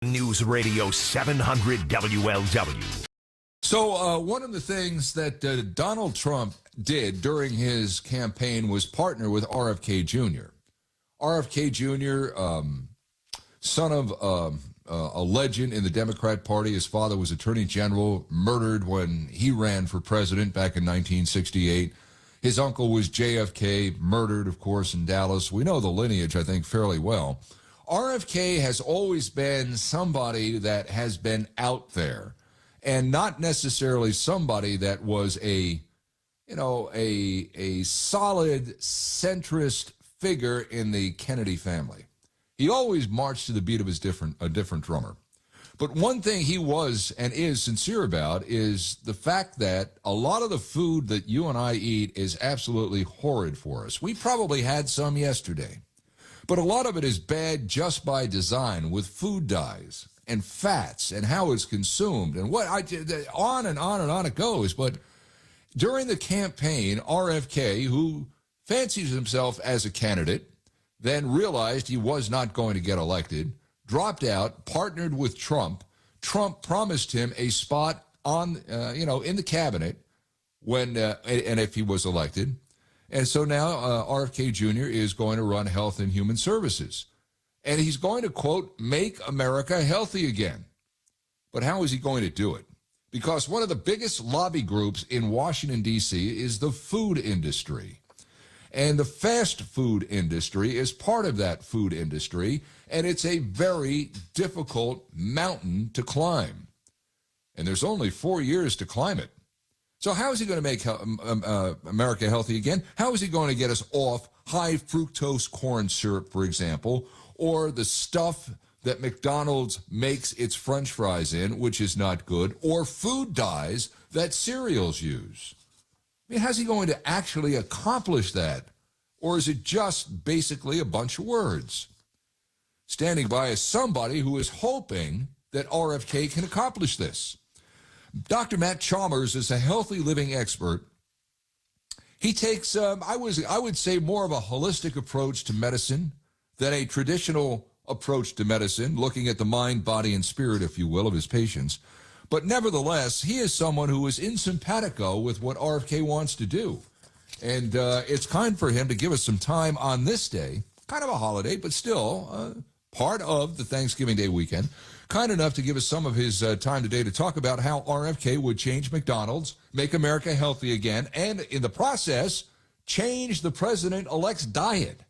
News Radio 700 WLW. So one of the things that Donald Trump did during his campaign was partner with RFK Jr. RFK Jr., son of a legend in the Democrat Party. His father was Attorney General, murdered when he ran for president back in 1968. His uncle was JFK, murdered, of course, in Dallas. We know the lineage, I think, fairly well. RFK has always been somebody that has been out there, and not necessarily somebody that was a solid centrist figure in the Kennedy family. He always marched to the beat of a different drummer. But one thing he was and is sincere about is the fact that a lot of the food that you and I eat is absolutely horrid for us. We probably had some yesterday. But a lot of it is bad just by design, with food dyes and fats and how it's consumed and on and on and on it goes. But during the campaign, RFK, who fancies himself as a candidate, then realized he was not going to get elected, dropped out, partnered with Trump. Trump promised him a spot on, in the cabinet when and if he was elected. And so now RFK Jr. is going to run Health and Human Services. And he's going to, quote, make America healthy again. But how is he going to do it? Because one of the biggest lobby groups in Washington, D.C. is the food industry. And the fast food industry is part of that food industry, and it's a very difficult mountain to climb. And there's only 4 years to climb it. So how is he going to make America healthy again? How is he going to get us off high fructose corn syrup, for example, or the stuff that McDonald's makes its French fries in, which is not good, or food dyes that cereals use? I mean, how's he going to actually accomplish that? Or is it just basically a bunch of words? Standing by is somebody who is hoping that RFK can accomplish this. Dr. Matt Chalmers is a healthy living expert. He takes, I would say, more of a holistic approach to medicine than a traditional approach to medicine, looking at the mind, body, and spirit, if you will, of his patients. But nevertheless, he is someone who is in simpatico with what RFK wants to do. And it's kind for him to give us some time on this day, kind of a holiday, but still part of the Thanksgiving Day weekend, kind enough to give us some of his time today to talk about how RFK would change McDonald's, make America healthy again, and in the process, change the president-elect's diet.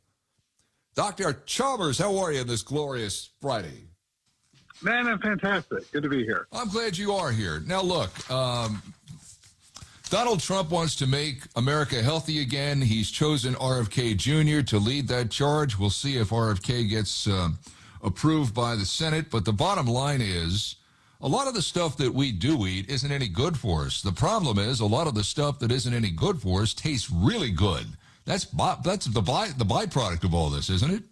Dr. Chalmers, how are you on this glorious Friday? Man, I'm fantastic. Good to be here. I'm glad you are here. Now, look, Donald Trump wants to make America healthy again. He's chosen RFK Jr. to lead that charge. We'll see if RFK gets approved by the Senate. But the bottom line is, a lot of the stuff that we do eat isn't any good for us. The problem is, a lot of the stuff that isn't any good for us tastes really good. That's the byproduct of all this, isn't it?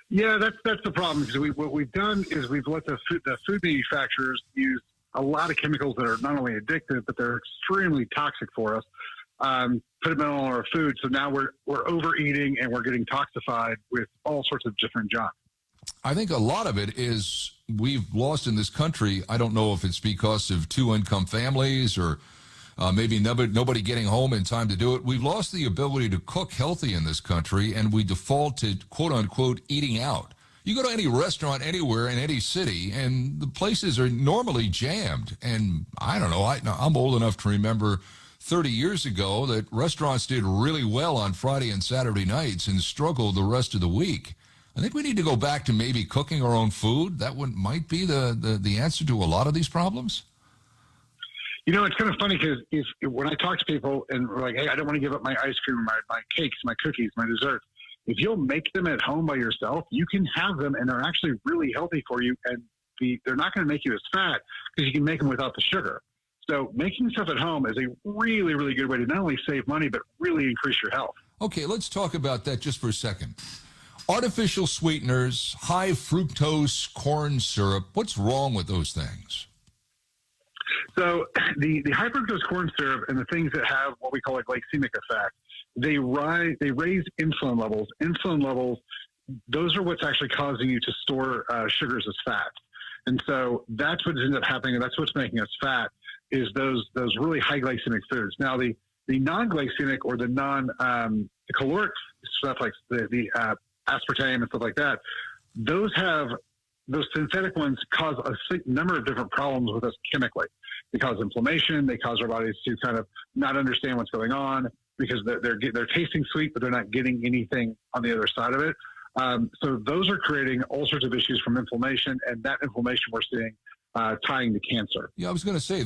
Yeah, that's the problem. Because what we've done is we've let the food manufacturers use a lot of chemicals that are not only addictive, but they're extremely toxic for us. Put them in all our food. So now we're overeating and we're getting toxified with all sorts of different junk. I think a lot of it is we've lost in this country. I don't know if it's because of two-income families or maybe nobody getting home in time to do it. We've lost the ability to cook healthy in this country, and we default to, quote-unquote, eating out. You go to any restaurant anywhere in any city, and the places are normally jammed. And I don't know, I'm old enough to remember 30 years ago that restaurants did really well on Friday and Saturday nights and struggled the rest of the week. I think we need to go back to maybe cooking our own food. That might be the answer to a lot of these problems. You know, it's kind of funny because when I talk to people and we're like, hey, I don't want to give up my ice cream, my cakes, my cookies, my desserts. If you'll make them at home by yourself, you can have them, and they're actually really healthy for you. And they're not going to make you as fat because you can make them without the sugar. So making stuff at home is a really, really good way to not only save money, but really increase your health. Okay, let's talk about that just for a second. Artificial sweeteners, high fructose corn syrup, what's wrong with those things? So the high fructose corn syrup and the things that have what we call a glycemic effect, they raise insulin levels. Insulin levels those are what's actually causing you to store sugars as fat. And so that's what ends up happening, and that's what's making us fat, is those really high glycemic foods. Now, the non-glycemic or the caloric stuff like the aspartame and stuff like that, those synthetic ones cause a number of different problems with us chemically. They cause inflammation. They cause our bodies to kind of not understand what's going on because they're tasting sweet, but they're not getting anything on the other side of it. So those are creating all sorts of issues from inflammation, and that inflammation we're seeing tying to cancer. Yeah, I was going to say,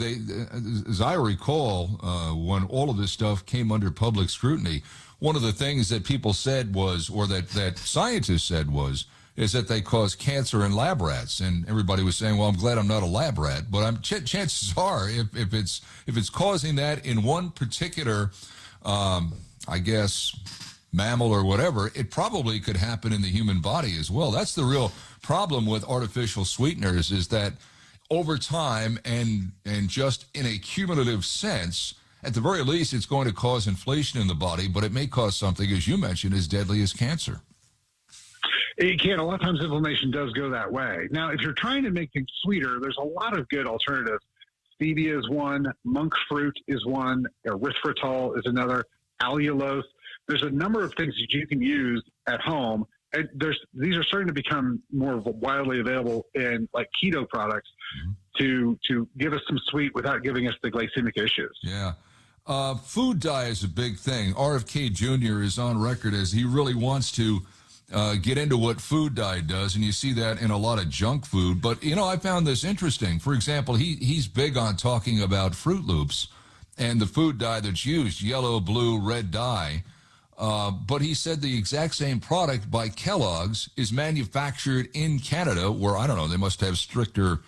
as I recall, when all of this stuff came under public scrutiny, one of the things that people said was, or that scientists said was, is that they cause cancer in lab rats, and everybody was saying, "Well, I'm glad I'm not a lab rat." But chances are, if it's causing that in one particular, I guess, mammal or whatever, it probably could happen in the human body as well. That's the real problem with artificial sweeteners, is that over time and just in a cumulative sense, at the very least, it's going to cause inflation in the body, but it may cause something, as you mentioned, as deadly as cancer. It can. A lot of times inflammation does go that way. Now, if you're trying to make things sweeter, there's a lot of good alternatives. Stevia is one, monk fruit is one, erythritol is another, allulose. There's a number of things that you can use at home. And these are starting to become more widely available in like keto products to give us some sweet without giving us the glycemic issues. Yeah. Food dye is a big thing. RFK Jr. is on record as he really wants to get into what food dye does, and you see that in a lot of junk food. But, I found this interesting. For example, he's big on talking about Fruit Loops and the food dye that's used, yellow, blue, red dye. But he said the exact same product by Kellogg's is manufactured in Canada, where, I don't know, they must have stricter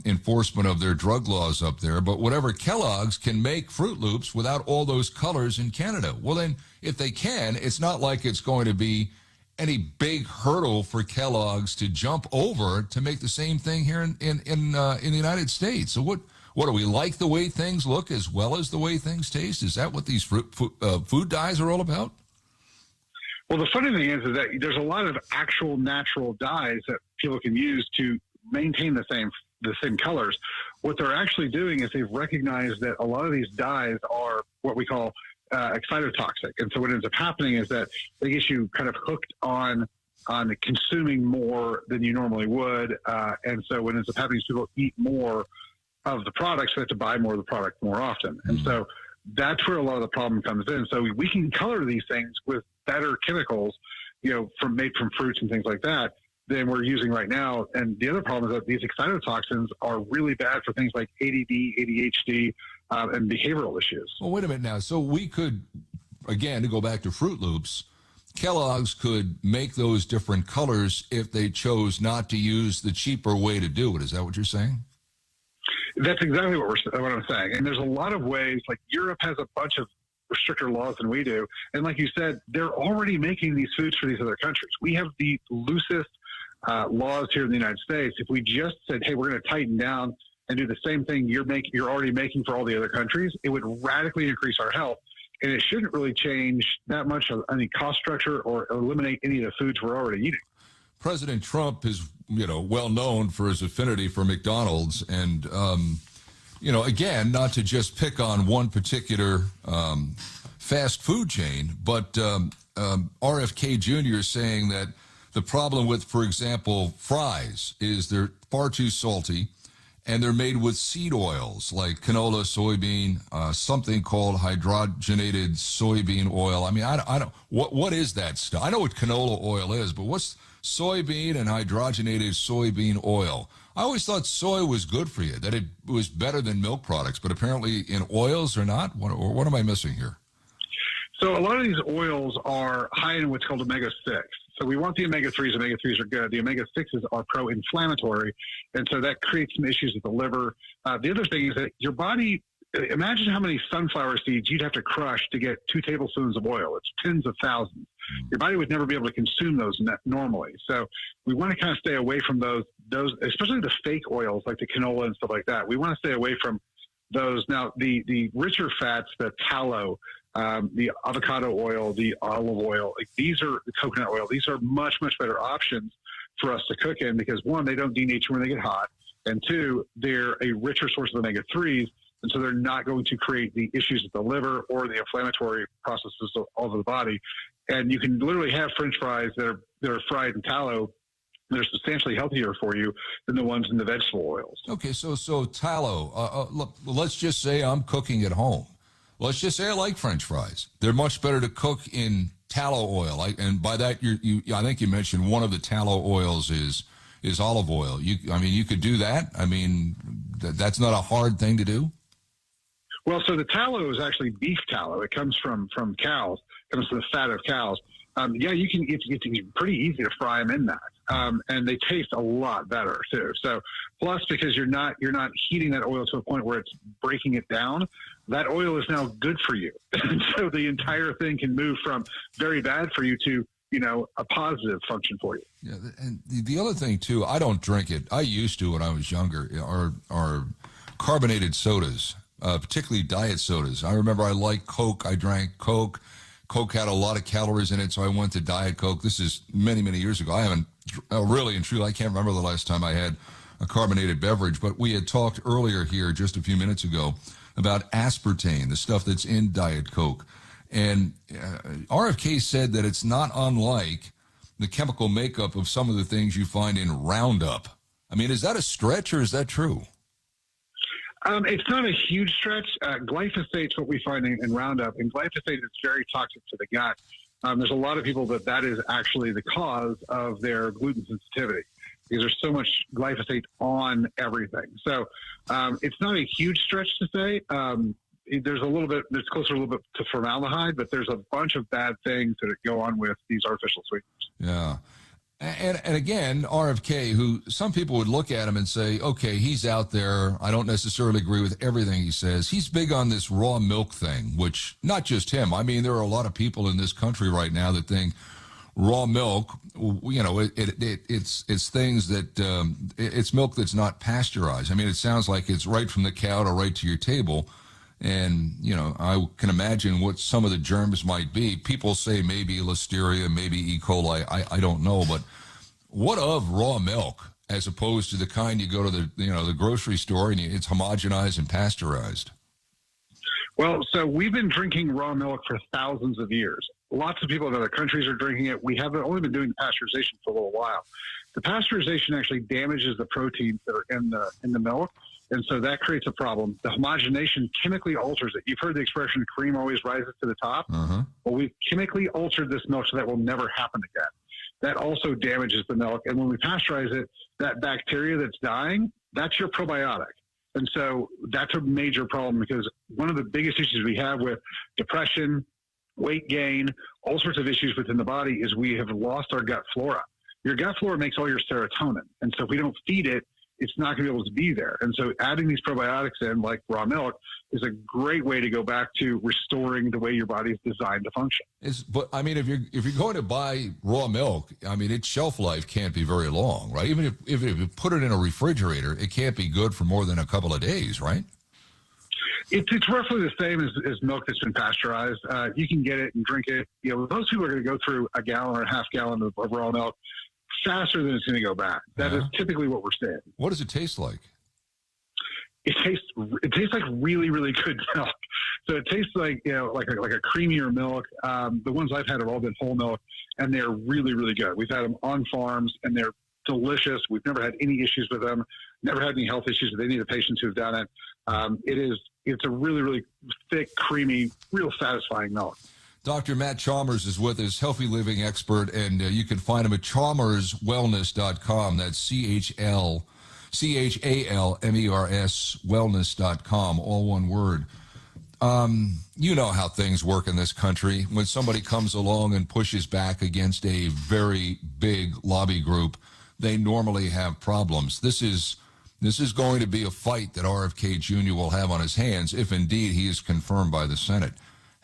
enforcement of their drug laws up there. But whatever, Kellogg's can make Fruit Loops without all those colors in Canada. Well, then, if they can, it's not like it's going to be any big hurdle for Kellogg's to jump over to make the same thing here in the United States. So what do we like the way things look as well as the way things taste? Is that what these food dyes are all about? Well, the funny thing is that there's a lot of actual natural dyes that people can use to maintain the same colors. What they're actually doing is they've recognized that a lot of these dyes are what we call excitotoxic. And so what ends up happening is that they get you kind of hooked on consuming more than you normally would. And so what ends up happening is people eat more of the products, so they have to buy more of the product more often. And so that's where a lot of the problem comes in. So we can color these things with better chemicals, made from fruits and things like that, than we're using right now. And the other problem is that these excitotoxins are really bad for things like ADD, ADHD, and behavioral issues. Well, wait a minute now. So we could, again, to go back to Fruit Loops, Kellogg's could make those different colors if they chose not to use the cheaper way to do it. Is that what you're saying? That's exactly what I'm saying. And there's a lot of ways, like Europe has a bunch of stricter laws than we do. And like you said, they're already making these foods for these other countries. We have the loosest laws here in the United States. If we just said, hey, we're going to tighten down and do the same thing you're already making for all the other countries, it would radically increase our health. And it shouldn't really change that much of any cost structure or eliminate any of the foods we're already eating. President Trump is, well known for his affinity for McDonald's. And, again, not to just pick on one particular fast food chain, but RFK Jr. is saying that the problem with, for example, fries is they're far too salty, and they're made with seed oils like canola, soybean, something called hydrogenated soybean oil. I mean, I don't. What is that stuff? I know what canola oil is, but what's soybean and hydrogenated soybean oil? I always thought soy was good for you, that it was better than milk products, but apparently in oils or not. What am I missing here? So a lot of these oils are high in what's called omega-6. So we want the omega-3s. Omega-3s are good. The omega-6s are pro-inflammatory, and so that creates some issues with the liver. The other thing is that your body, imagine how many sunflower seeds you'd have to crush to get 2 tablespoons of oil. It's tens of thousands. Your body would never be able to consume those normally. So we want to kind of stay away from those, especially the fake oils like the canola and stuff like that. We want to stay away from those. Now, the richer fats, the tallow, the avocado oil, the olive oil. Like these are the coconut oil. These are much, much better options for us to cook in because, one, they don't denature when they get hot, and two, they're a richer source of omega-3s, and so they're not going to create the issues with the liver or the inflammatory processes all over the body. And you can literally have French fries that are fried in tallow. They're substantially healthier for you than the ones in the vegetable oils. Okay, so tallow. Look, let's just say I'm cooking at home. Let's just say I like French fries. They're much better to cook in tallow oil. And by that, I think you mentioned one of the tallow oils is olive oil. You could do that. I mean, that's not a hard thing to do. Well, so the tallow is actually beef tallow. It comes from cows. It comes from the fat of cows. You can. It's pretty easy to fry them in that, and they taste a lot better too. So, plus because you're not heating that oil to a point where it's breaking it down, that oil is now good for you. And so the entire thing can move from very bad for you to a positive function for you. Yeah, and the other thing too, I don't drink it. I used to when I was younger. Are carbonated sodas, particularly diet sodas. I remember I liked Coke. I drank Coke. Coke had a lot of calories in it, so I went to Diet Coke. This is many, many years ago. I haven't really and truly, I can't remember the last time I had a carbonated beverage, but we had talked earlier here just a few minutes ago about aspartame, the stuff that's in Diet Coke. And RFK said that it's not unlike the chemical makeup of some of the things you find in Roundup. I mean, is that a stretch or is that true? It's not a huge stretch. Glyphosate is what we find in Roundup, and glyphosate is very toxic to the gut. There's a lot of people that is actually the cause of their gluten sensitivity because there's so much glyphosate on everything. So it's not a huge stretch to say. There's a little bit, it's closer a little bit to formaldehyde, but there's a bunch of bad things that go on with these artificial sweeteners. Yeah. And again, RFK, who some people would look at him and say, okay, he's out there. I don't necessarily agree with everything he says. He's big on this raw milk thing, which not just him. I mean, there are a lot of people in this country right now that think raw milk, it's things that, it's milk that's not pasteurized. I mean, it sounds like it's right from the cow to right to your table. And, I can imagine what some of the germs might be. People say maybe Listeria, maybe E. coli. I don't know. But what of raw milk as opposed to the kind you go to the grocery store and it's homogenized and pasteurized? Well, so we've been drinking raw milk for thousands of years. Lots of people in other countries are drinking it. We haven't only been doing pasteurization for a little while. The pasteurization actually damages the proteins that are in the milk. And so that creates a problem. The homogenation chemically alters it. You've heard the expression, cream always rises to the top. Uh-huh. Well, we've chemically altered this milk so that will never happen again. That also damages the milk. And when we pasteurize it, that bacteria that's dying, that's your probiotic. And so that's a major problem because one of the biggest issues we have with depression, weight gain, all sorts of issues within the body is we have lost our gut flora. Your gut flora makes all your serotonin. And so if we don't feed it, it's not going to be able to be there. And so adding these probiotics in, like raw milk, is a great way to go back to restoring the way your body is designed to function. But I mean, if you're going to buy raw milk, I mean, its shelf life can't be very long, right? Even if you put it in a refrigerator, it can't be good for more than a couple of days, right? It's roughly the same as milk that's been pasteurized. You can get it and drink it. Those people are going to go through a gallon or a half gallon of raw milk faster than it's going to go back. That is typically what we're seeing. What does it taste like? It tastes like really, really good milk. So it tastes like like a creamier milk. The ones I've had have all been whole milk, and they're really, really good. We've had them on farms, and they're delicious. We've never had any issues with them. Never had any health issues with any of the patients who've done it. It's a really, really thick, creamy, real satisfying milk. Dr. Matt Chalmers is with us, healthy living expert, and you can find him at chalmerswellness.com. That's CHALMERS wellness.com, all one word. You know how things work in this country. When somebody comes along and pushes back against a very big lobby group, they normally have problems. This is going to be a fight that RFK Jr. will have on his hands if indeed he is confirmed by the Senate.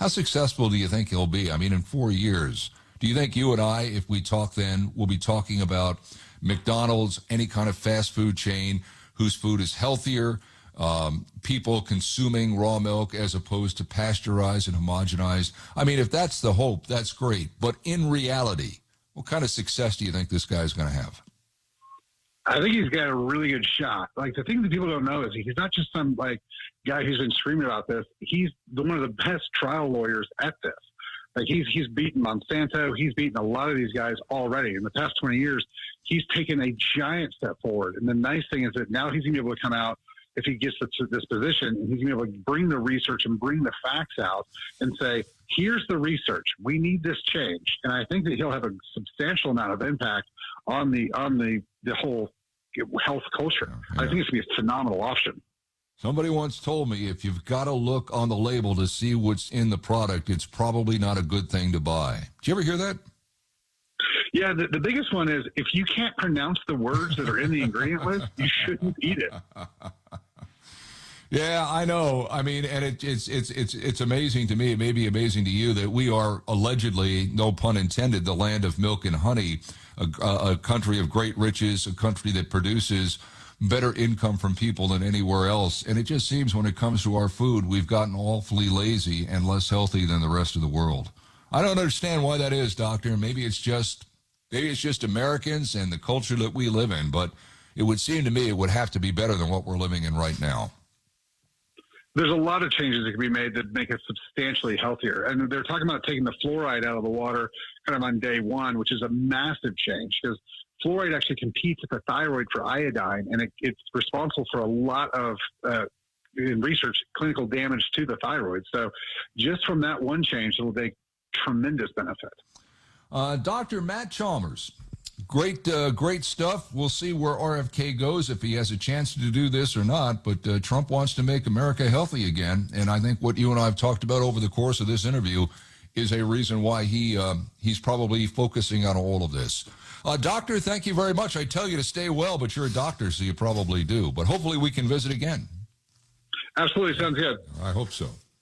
How successful do you think he'll be? I mean, in 4 years, do you think you and I, if we talk then, will be talking about McDonald's, any kind of fast food chain whose food is healthier, people consuming raw milk as opposed to pasteurized and homogenized. I mean, if that's the hope, that's great. But in reality, what kind of success do you think this guy's going to have? I think he's got a really good shot. Like, the thing that people don't know is he's not just some like guy who's been screaming about this. He's one of the best trial lawyers at this. Like, he's beaten Monsanto. He's beaten a lot of these guys already. In the past 20 years, he's taken a giant step forward. And the nice thing is that now he's going to be able to come out, if he gets to this position, and he's going to be able to bring the research and bring the facts out and say, here's the research. We need this change. And I think that he'll have a substantial amount of impact on the whole health culture. Yeah. I think it's going to be a phenomenal option. Somebody once told me, if you've got to look on the label to see what's in the product, it's probably not a good thing to buy. Did you ever hear that? Yeah, the biggest one is, if you can't pronounce the words that are in the ingredient list, you shouldn't eat it. Yeah, I know. I mean, and it's amazing to me. It may be amazing to you that we are allegedly, no pun intended, the land of milk and honey, a country of great riches, a country that produces better income from people than anywhere else. And it just seems when it comes to our food, we've gotten awfully lazy and less healthy than the rest of the world. I don't understand why that is, Doctor. Maybe it's just Americans and the culture that we live in. But it would seem to me it would have to be better than what we're living in right now. There's a lot of changes that can be made that make us substantially healthier. And they're talking about taking the fluoride out of the water kind of on day one, which is a massive change, because fluoride actually competes with the thyroid for iodine, and it's responsible for a lot of, in research, clinical damage to the thyroid. So just from that one change, it'll make tremendous benefit. Dr. Matt Chalmers, great stuff. We'll see where RFK goes, if he has a chance to do this or not. But Trump wants to make America healthy again, and I think what you and I have talked about over the course of this interview is a reason why he's probably focusing on all of this. Doctor, thank you very much. I tell you to stay well, but you're a doctor, so you probably do. But hopefully we can visit again. Absolutely. Sounds good. I hope so.